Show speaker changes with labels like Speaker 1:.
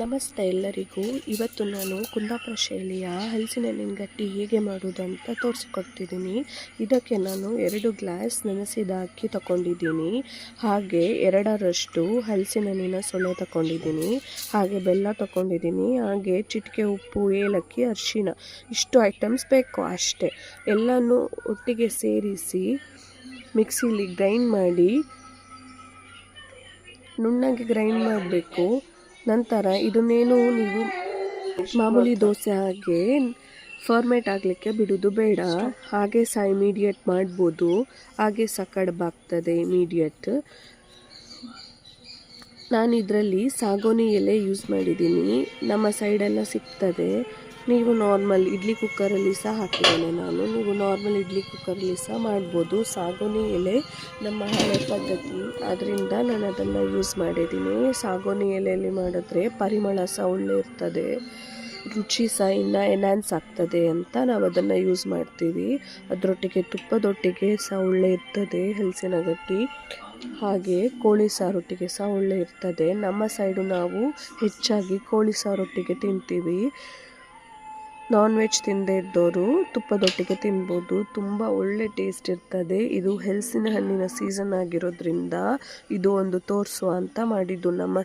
Speaker 1: ನಮಸ್ತೆ ಎಲ್ಲರಿಗೂ. ಇವತ್ತು ನಾನು ಕುಂದಾಪುರ ಶೈಲಿಯ ಹಲಸಿನ ಹಣ್ಣಿನ ಗಟ್ಟಿ ಹೇಗೆ ಮಾಡೋದಂತ ತೋರಿಸಿಕೊಡ್ತಿದ್ದೀನಿ. ಇದಕ್ಕೆ ನಾನು 2 ಗ್ಲಾಸ್ ನೆನೆಸಿದ ಅಕ್ಕಿ ತಗೊಂಡಿದ್ದೀನಿ, ಹಾಗೆ 2ರಷ್ಟು ಹಲಸಿನ ಹಣ್ಣಿನ ಸೊಳೆ ತಗೊಂಡಿದ್ದೀನಿ, ಹಾಗೆ ಬೆಲ್ಲ ತಗೊಂಡಿದ್ದೀನಿ, ಹಾಗೆ ಚಿಟಿಕೆ ಉಪ್ಪು, ಏಲಕ್ಕಿ, ಅರಿಶಿಣ, ಇಷ್ಟು ಐಟಮ್ಸ್ ಬೇಕು ಅಷ್ಟೇ. ಎಲ್ಲನೂ ಒಟ್ಟಿಗೆ ಸೇರಿಸಿ ಮಿಕ್ಸಿಲಿ ಗ್ರೈಂಡ್ ಮಾಡಿ ನುಣ್ಣಗೆ ಗ್ರೈಂಡ್ ಮಾಡಬೇಕು. ನಂತರ ಇದನ್ನೇನು ನೀವು ಮಾಮೂಲಿ ದೋಸೆ ಹಾಗೆ ಫಾರ್ಮೇಟ್ ಆಗಲಿಕ್ಕೆ ಬಿಡೋದು ಬೇಡ, ಹಾಗೆ ಸಹ ಇಮಿಡಿಯೇಟ್ ಮಾಡ್ಬೋದು, ಹಾಗೆ ಸಹ ಕಡುಬಾಗ್ತದೆ ಇಮಿಡಿಯೇಟ್. ನಾನು ಇದರಲ್ಲಿ ಸಾಗೋನಿ ಎಲೆ ಯೂಸ್ ಮಾಡಿದ್ದೀನಿ, ನಮ್ಮ ಸೈಡೆಲ್ಲ ಸಿಗ್ತದೆ. ನೀವು ನಾರ್ಮಲ್ ಇಡ್ಲಿ ಕುಕ್ಕರಲ್ಲಿ ಸಹ ಹಾಕಿದ್ದೇನೆ ನಾನು, ನೀವು ನಾರ್ಮಲ್ ಇಡ್ಲಿ ಕುಕ್ಕರಲ್ಲಿ ಸಹ ಮಾಡ್ಬೋದು. ಸಾಗೋನಿ ಎಲೆ ನಮ್ಮ ಹಳೆ ಪದ್ಧತಿ, ಅದರಿಂದ ನಾನು ಅದನ್ನು ಯೂಸ್ ಮಾಡಿದ್ದೀನಿ. ಸಾಗೋನಿ ಎಲೆಯಲ್ಲಿ ಮಾಡಿದ್ರೆ ಪರಿಮಳ ಸಹ ಒಳ್ಳೆ ಇರ್ತದೆ, ರುಚಿ ಸಹ ಇನ್ನು ಎನ್ಹಾನ್ಸ್ ಆಗ್ತದೆ ಅಂತ ನಾವು ಅದನ್ನು ಯೂಸ್ ಮಾಡ್ತೀವಿ. ಅದರೊಟ್ಟಿಗೆ ತುಪ್ಪದೊಟ್ಟಿಗೆ ಸಹ ಒಳ್ಳೆ ಇರ್ತದೆ ಹಲಸಿನ ಗಟ್ಟಿ, ಹಾಗೆ ಕೋಳಿ ಸಾರೊಟ್ಟಿಗೆ ಸಹ ಒಳ್ಳೆ ಇರ್ತದೆ. ನಮ್ಮ ಸೈಡು ನಾವು ಹೆಚ್ಚಾಗಿ ಕೋಳಿ ಸಾರೊಟ್ಟಿಗೆ ತಿಂತೀವಿ. ನಾನ್ ವೆಜ್ ತಿಂದೇ ಇದ್ದವರು ತುಪ್ಪದೊಟ್ಟಿಗೆ ತಿನ್ಬೋದು, ತುಂಬ ಒಳ್ಳೆ ಟೇಸ್ಟ್ ಇರ್ತದೆ. ಇದು ಹಲಸಿನ ಹಣ್ಣಿನ ಸೀಸನ್ ಆಗಿರೋದ್ರಿಂದ ಇದು ಒಂದು ತೋರಿಸುವ ಅಂತ ಮಾಡಿದ್ದು. ನಮ್ಮ